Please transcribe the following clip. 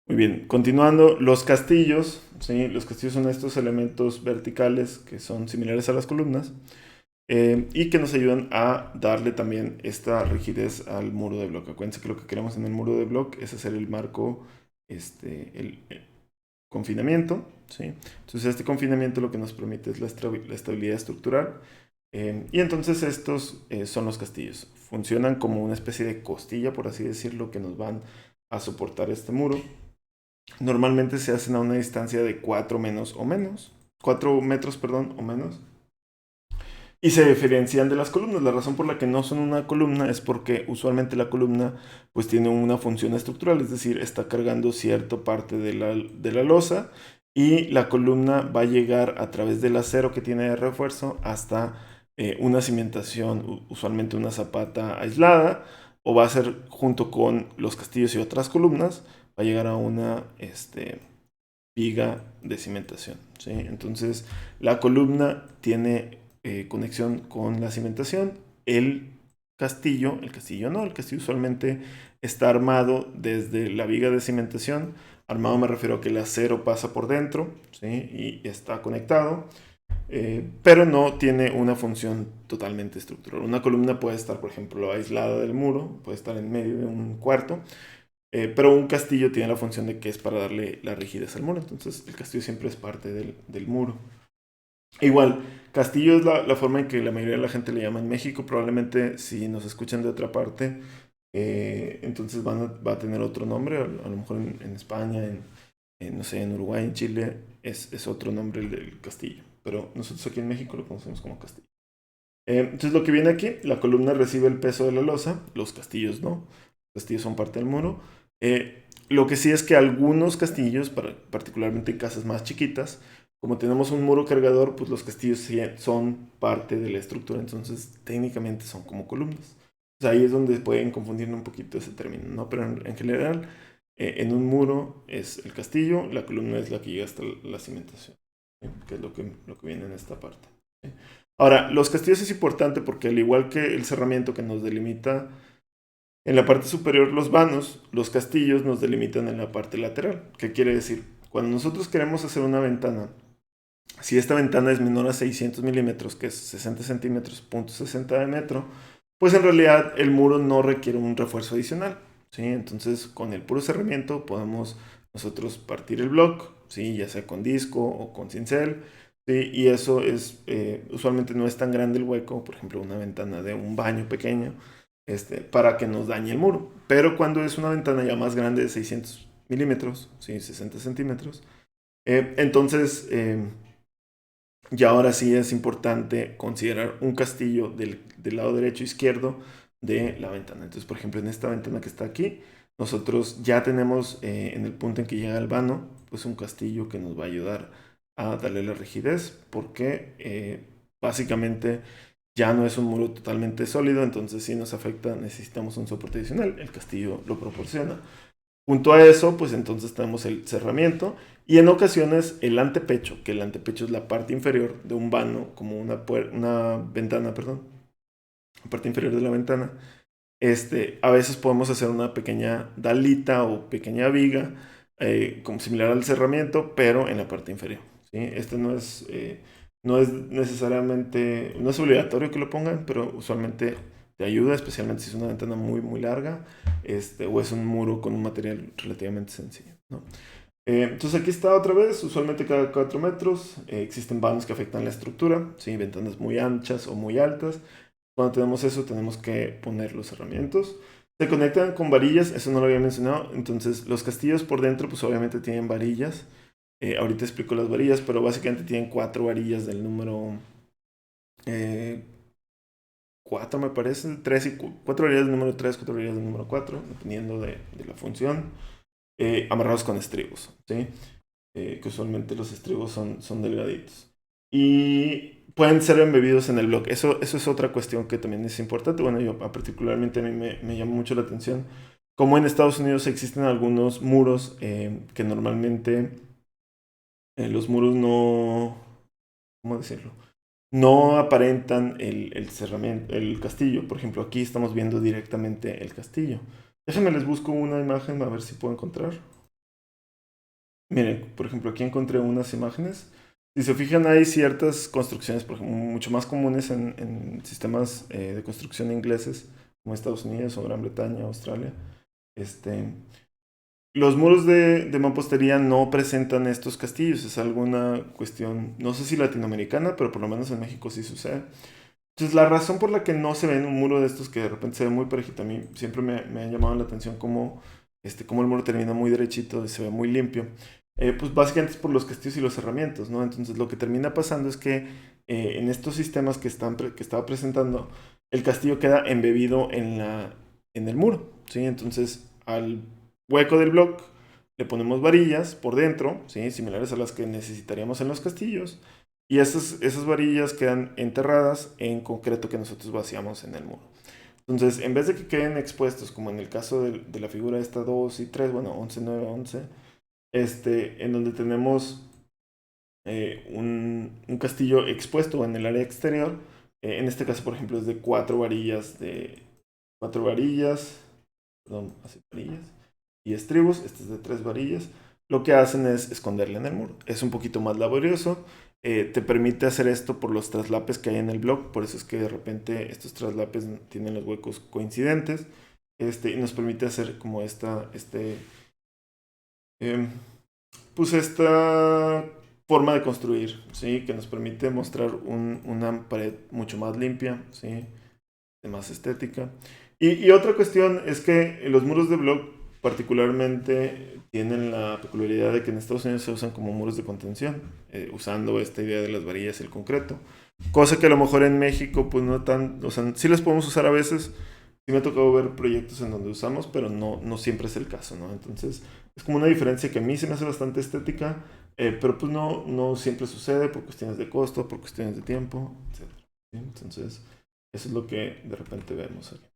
Muy bien, continuando, los castillos, ¿sí? Los castillos son estos elementos verticales que son similares a las columnas y que nos ayudan a darle también esta rigidez al muro de bloque. Acuérdense que lo que queremos en el muro de bloque es hacer el marco, el confinamiento, ¿sí? Entonces este confinamiento lo que nos permite es la estabilidad estructural. Y entonces estos son los castillos. Funcionan como una especie de costilla, por así decirlo, que nos van a soportar este muro. Normalmente se hacen a una distancia de 4 metros, perdón, o menos. Y se diferencian de las columnas. La razón por la que no son una columna es porque usualmente la columna pues tiene una función estructural, es decir, está cargando cierta parte de la losa y la columna va a llegar a través del acero que tiene de refuerzo hasta una cimentación, usualmente una zapata aislada, o va a ser junto con los castillos y otras columnas, va a llegar a una viga de cimentación, ¿sí? Entonces la columna tiene conexión con la cimentación. El castillo no, el castillo usualmente está armado desde la viga de cimentación. Armado me refiero a que el acero pasa por dentro, ¿sí? Y está conectado, pero no tiene una función totalmente estructural. Una columna puede estar, por ejemplo, aislada del muro, puede estar en medio de un cuarto, pero un castillo tiene la función de que es para darle la rigidez al muro. Entonces el castillo siempre es parte del muro. Igual, castillo es la forma en que la mayoría de la gente le llama en México. Probablemente si nos escuchan de otra parte, entonces va a tener otro nombre. A lo mejor en España, no sé, en Uruguay, en Chile, es otro nombre el del castillo. Pero nosotros aquí en México lo conocemos como castillo. Entonces lo que viene aquí, la columna recibe el peso de la losa, los castillos no. Los castillos son parte del muro. Lo que sí es que algunos castillos, particularmente en casas más chiquitas, como tenemos un muro cargador, pues los castillos sí son parte de la estructura, entonces técnicamente son como columnas. O sea, ahí es donde pueden confundir un poquito ese término, ¿no? Pero en general, en un muro es el castillo, la columna es la que llega hasta la cimentación, ¿sí? Que es lo que viene en esta parte, ¿sí? Ahora, los castillos es importante porque al igual que el cerramiento que nos delimita en la parte superior los vanos, los castillos nos delimitan en la parte lateral. ¿Qué quiere decir? Cuando nosotros queremos hacer una ventana, si esta ventana es menor a 600 milímetros, que es 60 centímetros, punto 60 de metro, pues en realidad el muro no requiere un refuerzo adicional, ¿sí? Entonces con el puro cerramiento podemos nosotros partir el bloque, ¿sí? Ya sea con disco o con cincel, ¿sí? Y eso es, usualmente no es tan grande el hueco, por ejemplo una ventana de un baño pequeño, para que nos dañe el muro. Pero cuando es una ventana ya más grande de 600 milímetros, ¿sí? 60 centímetros, entonces y ahora sí es importante considerar un castillo del lado derecho e izquierdo de la ventana. Entonces, por ejemplo, en esta ventana que está aquí, nosotros ya tenemos en el punto en que llega el vano, pues un castillo que nos va a ayudar a darle la rigidez, porque básicamente ya no es un muro totalmente sólido, entonces si nos afecta necesitamos un soporte adicional, el castillo lo proporciona. Junto a eso, pues entonces tenemos el cerramiento y en ocasiones el antepecho, que el antepecho es la parte inferior de un vano, como una ventana, perdón, la parte inferior de la ventana. A veces podemos hacer una pequeña dalita o pequeña viga, como similar al cerramiento, pero en la parte inferior, ¿sí? No es necesariamente, no es obligatorio que lo pongan, pero usualmente te ayuda, especialmente si es una ventana muy, muy larga, o es un muro con un material relativamente sencillo, ¿no? Entonces aquí está otra vez, usualmente cada 4 metros, existen vanos que afectan la estructura, ¿sí? Ventanas muy anchas o muy altas. Cuando tenemos eso, tenemos que poner los herramientas. Se conectan con varillas, eso no lo había mencionado. Entonces, los castillos por dentro, pues obviamente tienen varillas. Ahorita explico las varillas, pero básicamente tienen 4 varillas del número eh, 4, me parece. 4 varillas del número 3, 4 varillas del número 4, dependiendo de la función. Amarrados con estribos, ¿sí? Que usualmente los estribos son delgaditos. Y pueden ser embebidos en el bloque. Eso es otra cuestión que también es importante. Bueno, yo particularmente a mí me llama mucho la atención. Como en Estados Unidos existen algunos muros que normalmente los muros no, ¿cómo decirlo? No aparentan el cerramiento, el castillo. Por ejemplo, aquí estamos viendo directamente el castillo. Déjenme les busco una imagen a ver si puedo encontrar. Miren, por ejemplo, aquí encontré unas imágenes. Si se fijan, hay ciertas construcciones, por ejemplo, mucho más comunes en sistemas de construcción ingleses, como Estados Unidos o Gran Bretaña, Australia. Este, los muros de mampostería no presentan estos castillos, es alguna cuestión, no sé si latinoamericana, pero por lo menos en México sí sucede. Entonces, la razón por la que no se ve en un muro de estos que de repente se ve muy parejito, a mí siempre me ha llamado la atención cómo el muro termina muy derechito y se ve muy limpio. Pues básicamente es por los castillos y los cerramientos, ¿no? Entonces, lo que termina pasando es que en estos sistemas que estaba presentando, el castillo queda embebido en el muro, ¿sí? Entonces, al hueco del bloque le ponemos varillas por dentro, ¿sí? Similares a las que necesitaríamos en los castillos. Y esas varillas quedan enterradas en concreto que nosotros vaciamos en el muro. Entonces, en vez de que queden expuestos, como en el caso de la figura esta 2 y 3 bueno, 11 9 11 en donde tenemos un castillo expuesto en el área exterior, en este caso, por ejemplo, es de cuatro varillas, perdón, así varillas, y estribos, este es de 3 varillas, lo que hacen es esconderle en el muro. Es un poquito más laborioso, te permite hacer esto por los traslapes que hay en el bloque, por eso es que de repente estos traslapes tienen los huecos coincidentes, y nos permite hacer como em, pues esta forma de construir, ¿sí? Que nos permite mostrar una pared mucho más limpia, ¿sí? De más estética. Y otra cuestión es que los muros de block particularmente tienen la peculiaridad de que en Estados Unidos se usan como muros de contención, usando esta idea de las varillas y el concreto. Cosa que a lo mejor en México, pues no tan, o sea, sí las podemos usar a veces. Sí me ha tocado ver proyectos en donde usamos, pero no siempre es el caso, ¿no? Entonces, es como una diferencia que a mí se me hace bastante estética, pero pues no siempre sucede por cuestiones de costo, por cuestiones de tiempo, etc. ¿Sí? Entonces, eso es lo que de repente vemos aquí.